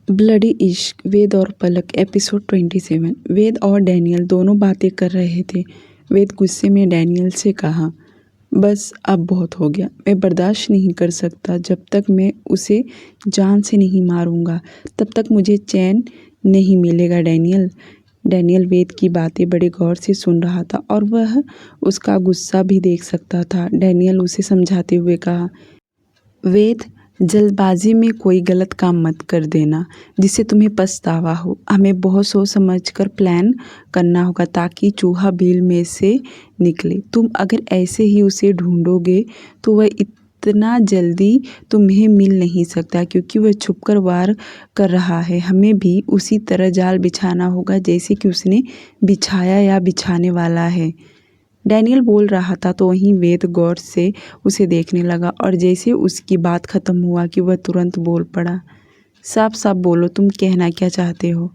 Bloody इश्क। वेद और पलक। Episode 27। वेद और डैनियल दोनों बातें कर रहे थे। वेद गुस्से में डैनियल से कहा, बस अब बहुत हो गया, मैं बर्दाश्त नहीं कर सकता। जब तक मैं उसे जान से नहीं मारूंगा तब तक मुझे चैन नहीं मिलेगा। डैनियल वेद की बातें बड़े गौर से सुन रहा था और वह उसका गुस्सा भी देख सकता था। डैनियल उसे समझाते हुए कहा, वेद, जल्दबाजी में कोई गलत काम मत कर देना जिससे तुम्हें पछतावा हो। हमें बहुत सोच समझ कर प्लान करना होगा ताकि चूहा बिल में से निकले। तुम अगर ऐसे ही उसे ढूंढोगे तो वह इतना जल्दी तुम्हें मिल नहीं सकता क्योंकि वह छुपकर वार कर रहा है। हमें भी उसी तरह जाल बिछाना होगा जैसे कि उसने बिछाया या बिछाने वाला है। डैनियल बोल रहा था तो वहीं वेद गौर से उसे देखने लगा और जैसे उसकी बात खत्म हुआ कि वह तुरंत बोल पड़ा, साफ साफ बोलो, तुम कहना क्या चाहते हो?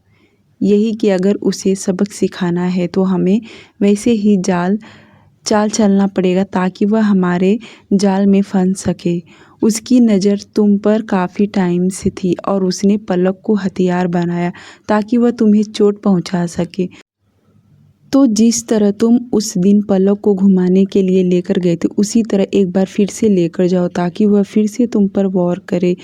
यही कि अगर उसे सबक सिखाना है तो हमें वैसे ही चाल चलना पड़ेगा ताकि वह हमारे जाल में फंस सके। उसकी नज़र तुम पर काफ़ी टाइम से थी और उसने पलक को हथियार बनाया ताकि वह तुम्हें चोट पहुंचा सके। तो जिस तरह तुम उस दिन पलक को घुमाने के लिए लेकर गए थे उसी तरह एक बार फिर से लेकर जाओ ताकि वह फिर से तुम पर वॉर करे।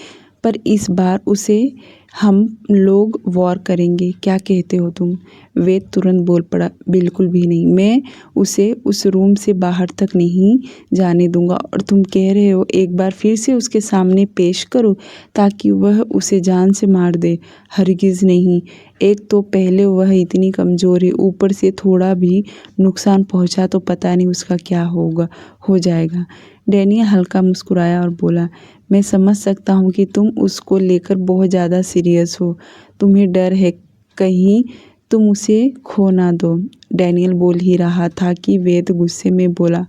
पर इस बार उसे हम लोग वॉर करेंगे। क्या कहते हो तुम? वेद तुरंत बोल पड़ा, बिल्कुल भी नहीं। मैं उसे उस रूम से बाहर तक नहीं जाने दूंगा। और तुम कह रहे हो एक बार फिर से उसके सामने पेश करो ताकि वह उसे जान से मार दे? हरगिज़ नहीं। एक तो पहले वह इतनी कमज़ोर है, ऊपर से थोड़ा भी नुकसान पहुंचा तो पता नहीं उसका क्या हो जाएगा। डैनियल हल्का मुस्कुराया और बोला, मैं समझ सकता हूँ कि तुम उसको लेकर बहुत ज़्यादा सीरियस हो। तुम्हें डर है कहीं तुम उसे खो ना दो। डैनियल बोल ही रहा था कि वेद गुस्से में बोला,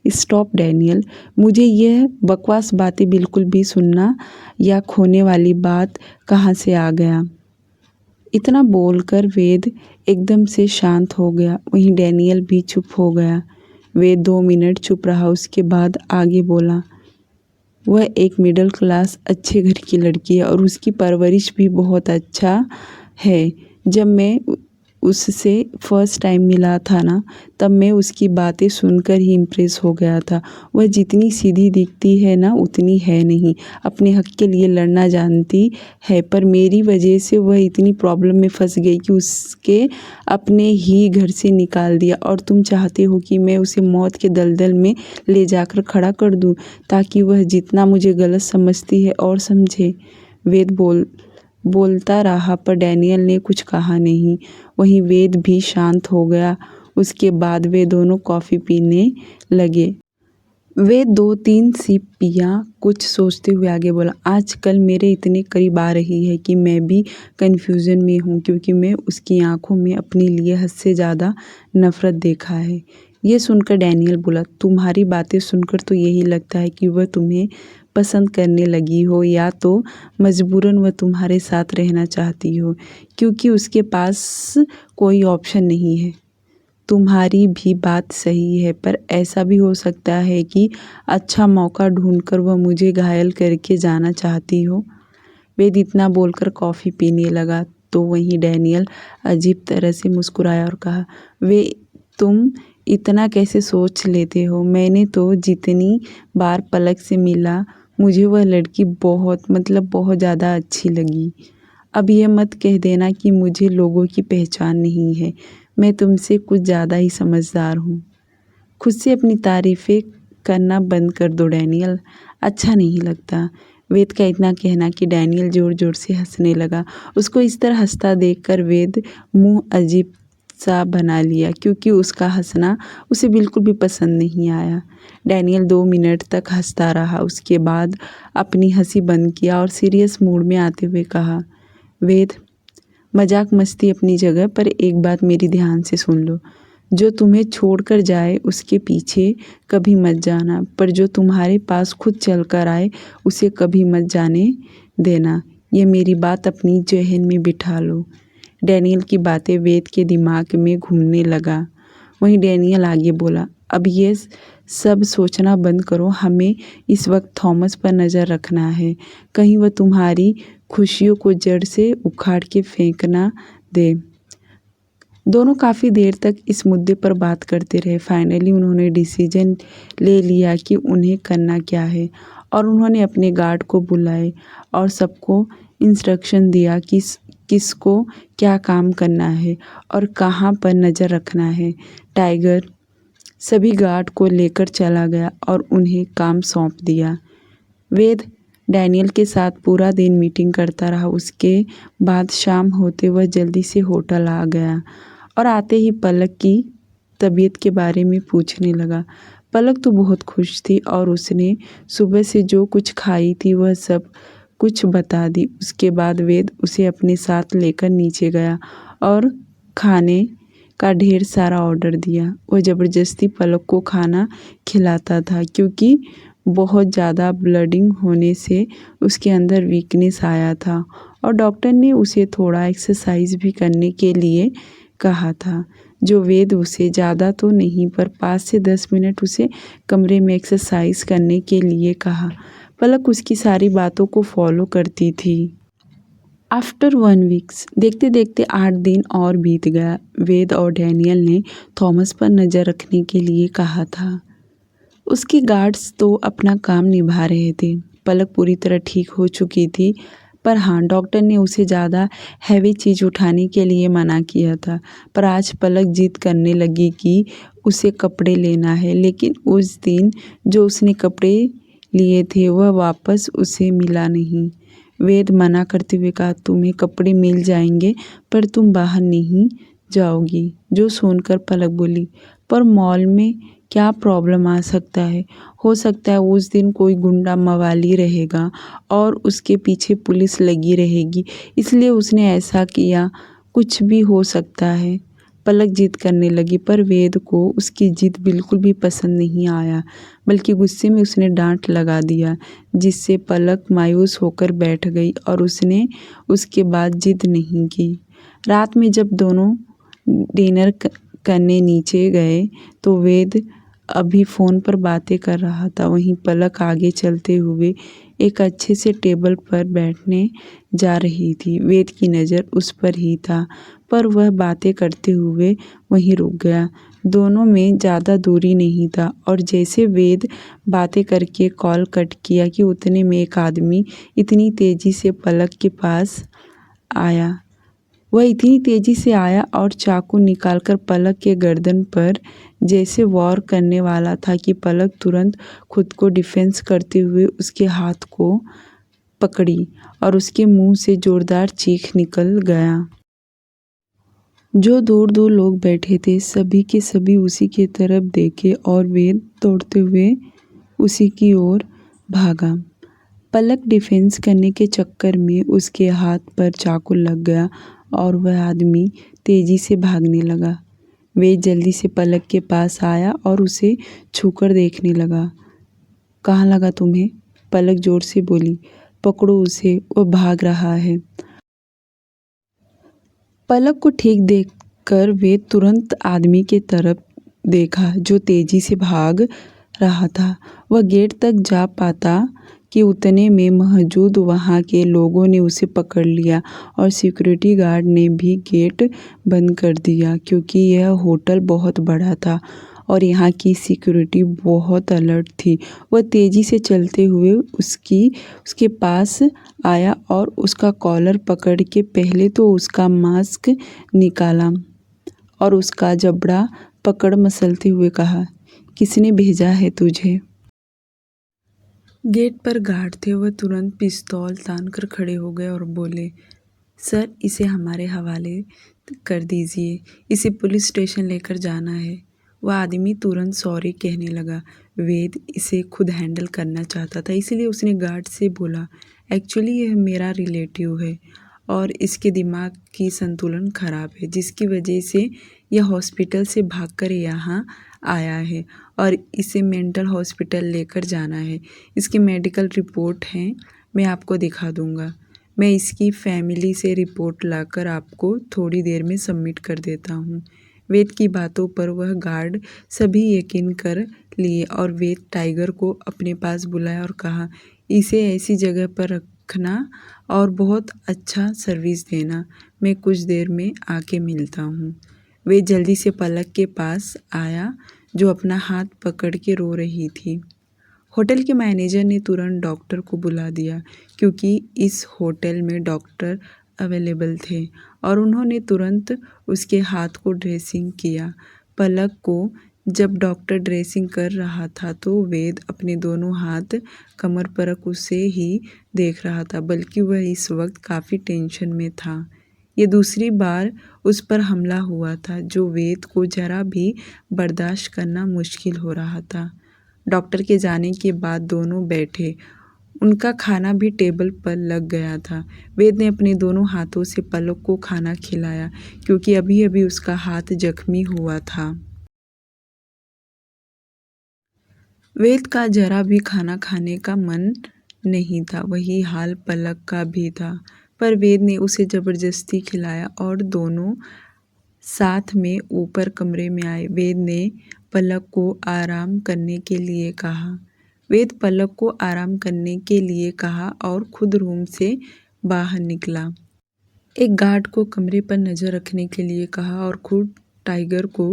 स्टॉप डैनियल, मुझे यह बकवास बातें बिल्कुल भी सुनना या खोने वाली बात कहाँ से आ गया। इतना बोलकर वेद एकदम से शांत हो गया। वहीं डैनियल भी चुप हो गया। वेद 2 मिनट चुप रहा, उसके बाद आगे बोला, वह एक मिडिल क्लास अच्छे घर की लड़की है और उसकी परवरिश भी बहुत अच्छा है। जब मैं उससे फर्स्ट टाइम मिला था ना, तब मैं उसकी बातें सुनकर ही इम्प्रेस हो गया था। वह जितनी सीधी दिखती है ना उतनी है नहीं। अपने हक के लिए लड़ना जानती है, पर मेरी वजह से वह इतनी प्रॉब्लम में फंस गई कि उसके अपने ही घर से निकाल दिया। और तुम चाहते हो कि मैं उसे मौत के दलदल में ले जाकर खड़ा कर दूं ताकि वह जितना मुझे गलत समझती है और समझे। वेद बोलता रहा पर डैनियल ने कुछ कहा नहीं। वहीं वेद भी शांत हो गया। उसके बाद वे दोनों कॉफ़ी पीने लगे। वेद 2-3 सिप पिया, कुछ सोचते हुए आगे बोला, आजकल मेरे इतने करीब आ रही है कि मैं भी कन्फ्यूज़न में हूँ क्योंकि मैं उसकी आंखों में अपने लिए हद से ज़्यादा नफ़रत देखा है। यह सुनकर डैनियल बोला, तुम्हारी बातें सुनकर तो यही लगता है कि वह तुम्हें पसंद करने लगी हो या तो मजबूरन वह तुम्हारे साथ रहना चाहती हो क्योंकि उसके पास कोई ऑप्शन नहीं है। तुम्हारी भी बात सही है, पर ऐसा भी हो सकता है कि अच्छा मौका ढूंढकर वह मुझे घायल करके जाना चाहती हो। वेद इतना बोलकर कॉफ़ी पीने लगा तो वहीं डैनियल अजीब तरह से मुस्कुराया और कहा, तुम इतना कैसे सोच लेते हो? मैंने तो जितनी बार पलक से मिला मुझे वह लड़की बहुत ज़्यादा अच्छी लगी। अब यह मत कह देना कि मुझे लोगों की पहचान नहीं है। मैं तुमसे कुछ ज़्यादा ही समझदार हूँ। खुद से अपनी तारीफ़ें करना बंद कर दो डैनियल, अच्छा नहीं लगता। वेद का इतना कहना कि डैनियल ज़ोर ज़ोर से हंसने लगा। उसको इस तरह हंसता देखकर वेद मुंह अजीब सा बना लिया क्योंकि उसका हंसना उसे बिल्कुल भी पसंद नहीं आया। डैनियल 2 मिनट तक हंसता रहा, उसके बाद अपनी हंसी बंद किया और सीरियस मूड में आते हुए कहा, वेद, मजाक मस्ती अपनी जगह, पर एक बात मेरी ध्यान से सुन लो। जो तुम्हें छोड़कर जाए उसके पीछे कभी मत जाना, पर जो तुम्हारे पास खुद चल कर आए उसे कभी मत जाने देना। ये मेरी बात अपनी जहन में बिठा लो। डैनियल की बातें वेद के दिमाग में घूमने लगा। वहीं डैनियल आगे बोला, अब ये सब सोचना बंद करो। हमें इस वक्त थॉमस पर नज़र रखना है। कहीं वह तुम्हारी खुशियों को जड़ से उखाड़ के फेंकना दे। दोनों काफ़ी देर तक इस मुद्दे पर बात करते रहे। फाइनली उन्होंने डिसीजन ले लिया कि उन्हें करना क्या है, और उन्होंने अपने गार्ड को बुलाए और सबको इंस्ट्रक्शन दिया कि किसको क्या काम करना है और कहाँ पर नज़र रखना है। टाइगर सभी गार्ड को लेकर चला गया और उन्हें काम सौंप दिया। वेद डैनियल के साथ पूरा दिन मीटिंग करता रहा। उसके बाद शाम होते वह जल्दी से होटल आ गया और आते ही पलक की तबीयत के बारे में पूछने लगा। पलक तो बहुत खुश थी और उसने सुबह से जो कुछ खाई थी वह सब कुछ बता दी। उसके बाद वेद उसे अपने साथ लेकर नीचे गया और खाने का ढेर सारा ऑर्डर दिया। वह ज़बरदस्ती पलक को खाना खिलाता था क्योंकि बहुत ज़्यादा ब्लीडिंग होने से उसके अंदर वीकनेस आया था और डॉक्टर ने उसे थोड़ा एक्सरसाइज भी करने के लिए कहा था, जो वेद उसे ज़्यादा तो नहीं पर 5 से 10 मिनट उसे कमरे में एक्सरसाइज करने के लिए कहा। पलक उसकी सारी बातों को फॉलो करती थी। आफ्टर 1 वीक्स देखते देखते 8 दिन और बीत गया। वेद और डैनियल ने थॉमस पर नज़र रखने के लिए कहा था। उसके गार्ड्स तो अपना काम निभा रहे थे। पलक पूरी तरह ठीक हो चुकी थी, पर हाँ, डॉक्टर ने उसे ज़्यादा हैवी चीज़ उठाने के लिए मना किया था। पर आज पलक जिद करने लगी कि उसे कपड़े लेना है, लेकिन उस दिन जो उसने कपड़े लिए थे वह वापस उसे मिला नहीं। वेद मना करते हुए कहा, तुम्हें कपड़े मिल जाएंगे पर तुम बाहर नहीं जाओगी। जो सुनकर पलक बोली, पर मॉल में क्या प्रॉब्लम आ सकता है? हो सकता है उस दिन कोई गुंडा मवाली रहेगा और उसके पीछे पुलिस लगी रहेगी, इसलिए उसने ऐसा किया। कुछ भी हो सकता है। पलक जिद करने लगी, पर वेद को उसकी जिद बिल्कुल भी पसंद नहीं आया, बल्कि गुस्से में उसने डांट लगा दिया, जिससे पलक मायूस होकर बैठ गई और उसने उसके बाद जिद नहीं की। रात में जब दोनों डिनर करने नीचे गए तो वेद अभी फ़ोन पर बातें कर रहा था। वहीं पलक आगे चलते हुए एक अच्छे से टेबल पर बैठने जा रही थी। वेद की नज़र उस पर ही था, पर वह बातें करते हुए वहीं रुक गया। दोनों में ज़्यादा दूरी नहीं था और जैसे वेद बातें करके कॉल कट किया कि उतने में एक आदमी इतनी तेज़ी से पलक के पास आया। वह इतनी तेज़ी से आया और चाकू निकालकर पलक के गर्दन पर जैसे वार करने वाला था कि पलक तुरंत खुद को डिफेंस करते हुए उसके हाथ को पकड़ी और उसके मुंह से जोरदार चीख निकल गया। जो दूर दूर लोग बैठे थे सभी के सभी उसी की तरफ देखे और वेद दौड़ते हुए उसी की ओर भागा। पलक डिफेंस करने के चक्कर में उसके हाथ पर चाकू लग गया और वह आदमी तेज़ी से भागने लगा। वे जल्दी से पलक के पास आया और उसे छूकर देखने लगा। कहाँ लगा तुम्हें? पलक जोर से बोली। पकड़ो उसे, वो भाग रहा है। पलक को ठीक देखकर वे तुरंत आदमी के तरफ देखा जो तेज़ी से भाग रहा था। वह गेट तक जा पाता कि उतने में मौजूद वहाँ के लोगों ने उसे पकड़ लिया और सिक्योरिटी गार्ड ने भी गेट बंद कर दिया, क्योंकि यह होटल बहुत बड़ा था और यहाँ की सिक्योरिटी बहुत अलर्ट थी। वह तेज़ी से चलते हुए उसके पास आया और उसका कॉलर पकड़ के पहले तो उसका मास्क निकाला और उसका जबड़ा पकड़ मसलते हुए कहा, किसने भेजा है तुझे? गेट पर गार्ड थे। वह तुरंत पिस्तौल तानकर खड़े हो गए और बोले, सर इसे हमारे हवाले कर दीजिए, इसे पुलिस स्टेशन लेकर जाना है। वह आदमी तुरंत सॉरी कहने लगा। वेद इसे खुद हैंडल करना चाहता था, इसलिए उसने गार्ड से बोला, एक्चुअली यह मेरा रिलेटिव है और इसके दिमाग की संतुलन खराब है, जिसकी वजह से यह हॉस्पिटल से भागकर यहाँ आया है और इसे मेंटल हॉस्पिटल लेकर जाना है। इसकी मेडिकल रिपोर्ट है, मैं आपको दिखा दूँगा। मैं इसकी फैमिली से रिपोर्ट लाकर आपको थोड़ी देर में सबमिट कर देता हूँ। वेद की बातों पर वह गार्ड सभी यकीन कर लिए और वेद टाइगर को अपने पास बुलाया और कहा, इसे ऐसी जगह पर रखना और बहुत अच्छा सर्विस देना। मैं कुछ देर में आके मिलता हूँ। वे जल्दी से पलक के पास आया जो अपना हाथ पकड़ के रो रही थी। होटल के मैनेजर ने तुरंत डॉक्टर को बुला दिया क्योंकि इस होटल में डॉक्टर अवेलेबल थे और उन्होंने तुरंत उसके हाथ को ड्रेसिंग किया। पलक को जब डॉक्टर ड्रेसिंग कर रहा था तो वेद अपने दोनों हाथ कमर पर रख उसे ही देख रहा था, बल्कि वह इस वक्त काफ़ी टेंशन में था। ये दूसरी बार उस पर हमला हुआ था जो वेद को जरा भी बर्दाश्त करना मुश्किल हो रहा था। डॉक्टर के जाने के बाद दोनों बैठे। उनका खाना भी टेबल पर लग गया था। वेद ने अपने दोनों हाथों से पलक को खाना खिलाया क्योंकि अभी अभी उसका हाथ जख्मी हुआ था। वेद का जरा भी खाना खाने का मन नहीं था। वही हाल पलक का भी था, पर वेद ने उसे ज़बरदस्ती खिलाया और दोनों साथ में ऊपर कमरे में आए। वेद ने पलक को आराम करने के लिए कहा। वेद पलक को आराम करने के लिए कहा और खुद रूम से बाहर निकला। एक गार्ड को कमरे पर नज़र रखने के लिए कहा और खुद टाइगर को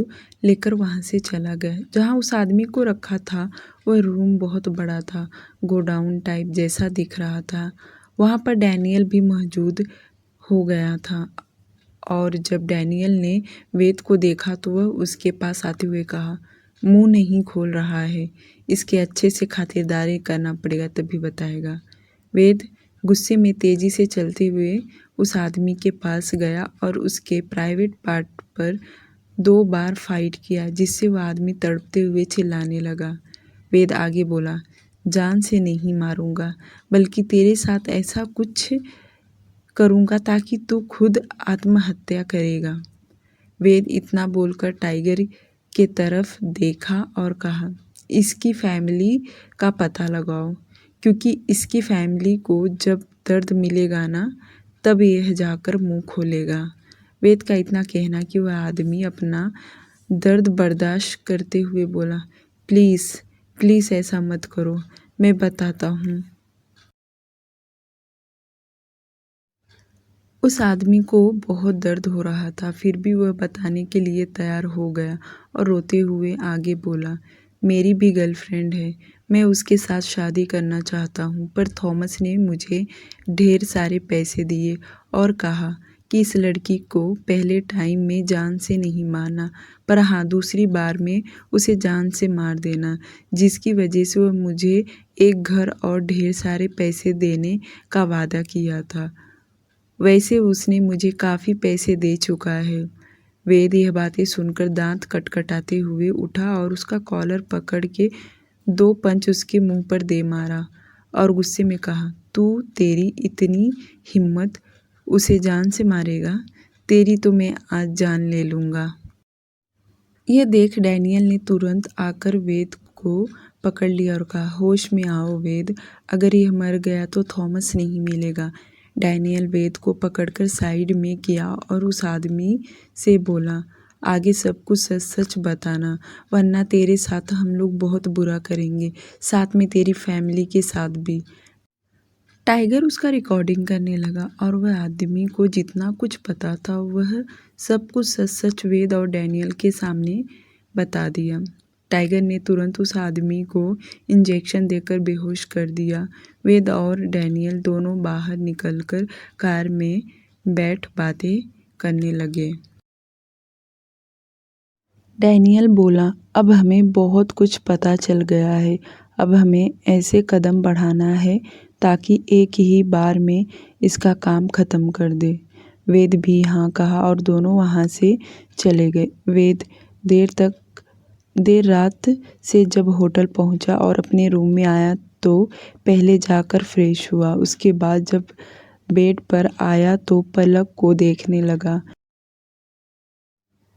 लेकर वहाँ से चला गया। जहाँ उस आदमी को रखा था वह रूम बहुत बड़ा था, गोडाउन टाइप जैसा दिख रहा था। वहाँ पर डैनियल भी मौजूद हो गया था और जब डैनियल ने वेद को देखा तो वह उसके पास आते हुए कहा, मुंह नहीं खोल रहा है, इसके अच्छे से खातिरदारी करना पड़ेगा तभी बताएगा। वेद गुस्से में तेजी से चलते हुए उस आदमी के पास गया और उसके प्राइवेट पार्ट पर 2 बार फाइट किया जिससे वह आदमी तड़पते हुए चिल्लाने लगा। वेद आगे बोला, जान से नहीं मारूंगा बल्कि तेरे साथ ऐसा कुछ करूंगा ताकि तू खुद आत्महत्या करेगा। वेद इतना बोलकर टाइगर के तरफ देखा और कहा, इसकी फैमिली का पता लगाओ क्योंकि इसकी फैमिली को जब दर्द मिलेगा ना तब यह जाकर मुंह खोलेगा। वेद का इतना कहना कि वह आदमी अपना दर्द बर्दाश्त करते हुए बोला, प्लीज़ प्लीज़ ऐसा मत करो, मैं बताता हूँ। उस आदमी को बहुत दर्द हो रहा था, फिर भी वह बताने के लिए तैयार हो गया और रोते हुए आगे बोला, मेरी भी गर्लफ्रेंड है, मैं उसके साथ शादी करना चाहता हूँ, पर थॉमस ने मुझे ढेर सारे पैसे दिए और कहा कि इस लड़की को पहले टाइम में जान से नहीं मारना, पर हाँ दूसरी बार में उसे जान से मार देना, जिसकी वजह से वह मुझे एक घर और ढेर सारे पैसे देने का वादा किया था। वैसे उसने मुझे काफ़ी पैसे दे चुका है। वेद यह बातें सुनकर दांत कटकटाते हुए उठा और उसका कॉलर पकड़ के 2 पंच उसके मुंह पर दे मारा और गुस्से में कहा, तू तेरी इतनी हिम्मत उसे जान से मारेगा, तेरी तो मैं आज जान ले लूँगा। यह देख डैनियल ने तुरंत आकर वेद को पकड़ लिया और कहा, होश में आओ वेद, अगर यह मर गया तो थॉमस नहीं मिलेगा। डैनियल वेद को पकड़कर साइड में किया और उस आदमी से बोला, आगे सब कुछ सच सच बताना वरना तेरे साथ हम लोग बहुत बुरा करेंगे, साथ में तेरी फैमिली के साथ भी। टाइगर उसका रिकॉर्डिंग करने लगा और वह आदमी को जितना कुछ पता था वह सब कुछ सच सच वेद और डैनियल के सामने बता दिया। टाइगर ने तुरंत उस आदमी को इंजेक्शन देकर बेहोश कर दिया। वेद और डैनियल दोनों बाहर निकलकर कार में बैठ बातें करने लगे। डैनियल बोला, अब हमें बहुत कुछ पता चल गया है, अब हमें ऐसे कदम बढ़ाना है ताकि एक ही बार में इसका काम ख़त्म कर दे। वेद भी हाँ कहा और दोनों वहाँ से चले गए। वेद देर रात से जब होटल पहुँचा और अपने रूम में आया तो पहले जाकर फ्रेश हुआ। उसके बाद जब बेड पर आया तो पलक को देखने लगा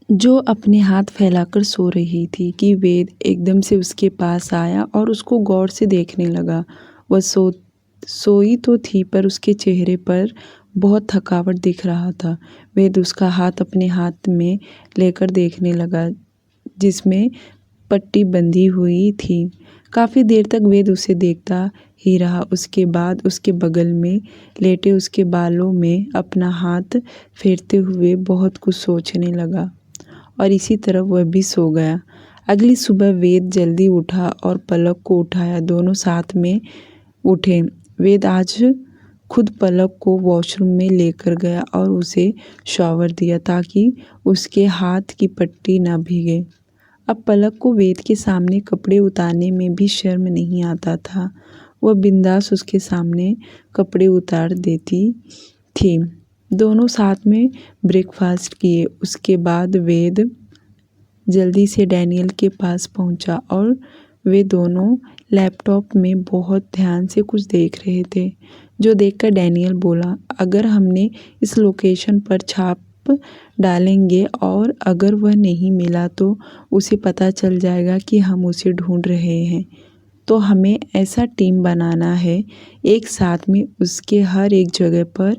जो अपने हाथ फैलाकर सो रही थी कि वेद एकदम से उसके पास आया और उसको गौर से देखने लगा। वह सोई तो थी पर उसके चेहरे पर बहुत थकावट दिख रहा था। वेद उसका हाथ अपने हाथ में लेकर देखने लगा जिसमें पट्टी बंधी हुई थी। काफ़ी देर तक वेद उसे देखता ही रहा। उसके बाद उसके बगल में लेटे उसके बालों में अपना हाथ फेरते हुए बहुत कुछ सोचने लगा और इसी तरह वह भी सो गया। अगली सुबह वेद जल्दी उठा और पलक को उठाया। दोनों साथ में उठे। वेद आज खुद पलक को वॉशरूम में लेकर गया और उसे शॉवर दिया ताकि उसके हाथ की पट्टी न भीगे। अब पलक को वेद के सामने कपड़े उतारने में भी शर्म नहीं आता था। वह बिंदास उसके सामने कपड़े उतार देती थी। दोनों साथ में ब्रेकफास्ट किए। उसके बाद वेद जल्दी से डैनियल के पास पहुंचा और वे दोनों लैपटॉप में बहुत ध्यान से कुछ देख रहे थे, जो देखकर डैनियल बोला, अगर हमने इस लोकेशन पर छाप डालेंगे और अगर वह नहीं मिला तो उसे पता चल जाएगा कि हम उसे ढूंढ रहे हैं। तो हमें ऐसा टीम बनाना है, एक साथ में उसके हर एक जगह पर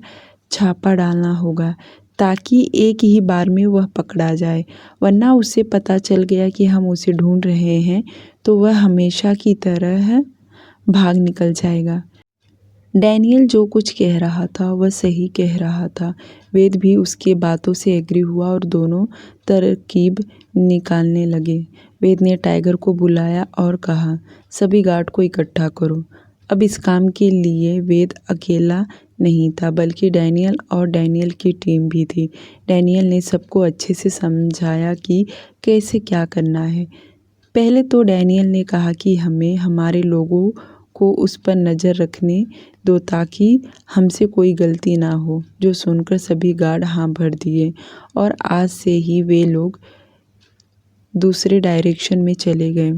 छापा डालना होगा ताकि एक ही बार में वह पकड़ा जाए, वरना उसे पता चल गया कि हम उसे ढूंढ रहे हैं तो वह हमेशा की तरह भाग निकल जाएगा। डैनियल जो कुछ कह रहा था वह सही कह रहा था। वेद भी उसके बातों से एग्री हुआ और दोनों तरकीब निकालने लगे। वेद ने टाइगर को बुलाया और कहा, सभी गार्ड को इकट्ठा करो। अब इस काम के लिए वेद अकेला नहीं था बल्कि डैनियल और डैनियल की टीम भी थी। डैनियल ने सबको अच्छे से समझाया कि कैसे क्या करना है। पहले तो डैनियल ने कहा कि हमें हमारे लोगों को उस पर नज़र रखने दो ताकि हमसे कोई गलती ना हो, जो सुनकर सभी गार्ड हाँ भर दिए और आज से ही वे लोग दूसरे डायरेक्शन में चले गए,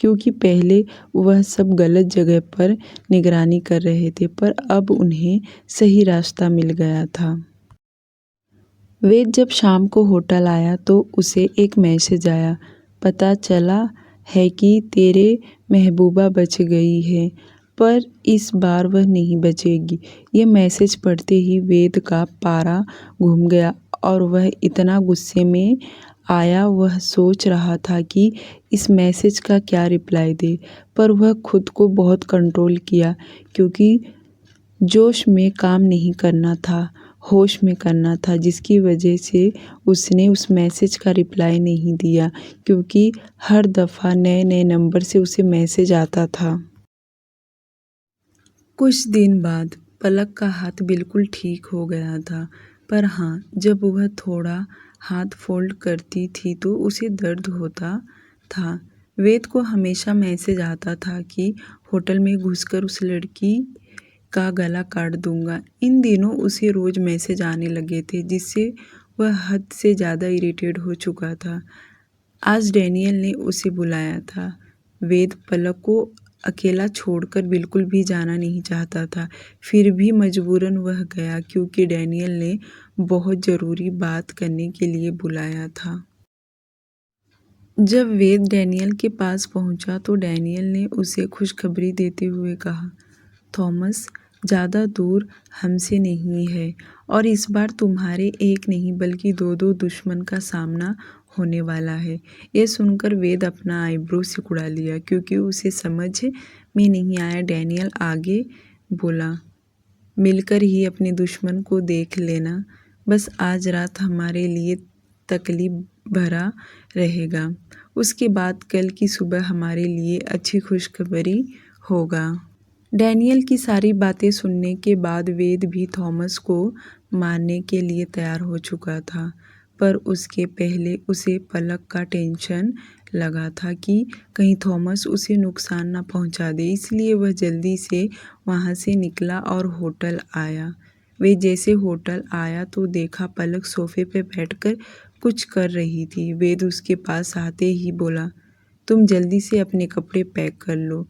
क्योंकि पहले वह सब गलत जगह पर निगरानी कर रहे थे पर अब उन्हें सही रास्ता मिल गया था। वेद जब शाम को होटल आया तो उसे एक मैसेज आया, पता चला है कि तेरे महबूबा बच गई है, पर इस बार वह नहीं बचेगी। यह मैसेज पढ़ते ही वेद का पारा घूम गया और वह इतना गुस्से में आया, वह सोच रहा था कि इस मैसेज का क्या रिप्लाई दे, पर वह खुद को बहुत कंट्रोल किया क्योंकि जोश में काम नहीं करना था, होश में करना था, जिसकी वजह से उसने उस मैसेज का रिप्लाई नहीं दिया क्योंकि हर दफ़ा नए नए नंबर से उसे मैसेज आता था। कुछ दिन बाद पलक का हाथ बिल्कुल ठीक हो गया था, पर हाँ, जब वह थोड़ा हाथ फोल्ड करती थी तो उसे दर्द होता था। वेद को हमेशा मैसेज आता था कि होटल में घुसकर उस लड़की का गला काट दूंगा। इन दिनों उसे रोज़ मैसेज आने लगे थे जिससे वह हद से ज़्यादा इरिटेट हो चुका था। आज डैनियल ने उसे बुलाया था। वेद पलक को अकेला छोड़कर बिल्कुल भी जाना नहीं चाहता था, फिर भी मजबूरन वह गया क्योंकि डैनियल ने बहुत ज़रूरी बात करने के लिए बुलाया था। जब वेद डैनियल के पास पहुंचा तो डैनियल ने उसे खुशखबरी देते हुए कहा, थॉमस ज़्यादा दूर हमसे नहीं है और इस बार तुम्हारे एक नहीं बल्कि दो दो दुश्मन का सामना होने वाला है। यह सुनकर वेद अपना आईब्रो सिकुड़ा लिया क्योंकि उसे समझ में नहीं आया। डैनियल आगे बोला, मिलकर ही अपने दुश्मन को देख लेना, बस आज रात हमारे लिए तकलीफ भरा रहेगा, उसके बाद कल की सुबह हमारे लिए अच्छी खुशखबरी होगा। डैनियल की सारी बातें सुनने के बाद वेद भी थॉमस को मारने के लिए तैयार हो चुका था, पर उसके पहले उसे पलक का टेंशन लगा था कि कहीं थॉमस उसे नुकसान न पहुंचा दे, इसलिए वह जल्दी से वहां से निकला और होटल आया। वे जैसे होटल आया तो देखा पलक सोफे पर बैठकर कुछ कर रही थी। वेद उसके पास आते ही बोला, तुम जल्दी से अपने कपड़े पैक कर लो,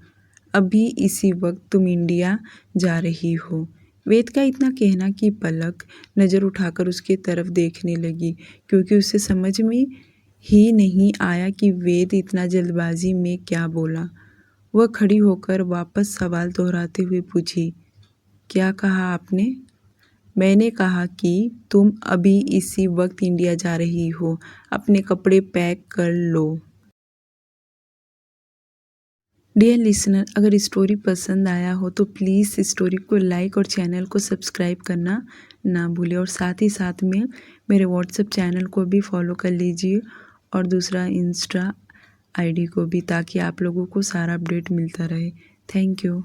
अभी इसी वक्त तुम इंडिया जा रही हो। वेद का इतना कहना कि पलक नज़र उठाकर उसके तरफ देखने लगी क्योंकि उसे समझ में ही नहीं आया कि वेद इतना जल्दबाजी में क्या बोला। वह खड़ी होकर वापस सवाल दोहराते हुए पूछी, क्या कहा आपने? मैंने कहा कि तुम अभी इसी वक्त इंडिया जा रही हो, अपने कपड़े पैक कर लो। डियर लिसनर, अगर स्टोरी पसंद आया हो तो प्लीज़ स्टोरी को लाइक और चैनल को सब्सक्राइब करना ना भूलें और साथ ही साथ में मेरे व्हाट्सएप चैनल को भी फॉलो कर लीजिए और दूसरा इंस्टा आईडी को भी, ताकि आप लोगों को सारा अपडेट मिलता रहे। Thank you.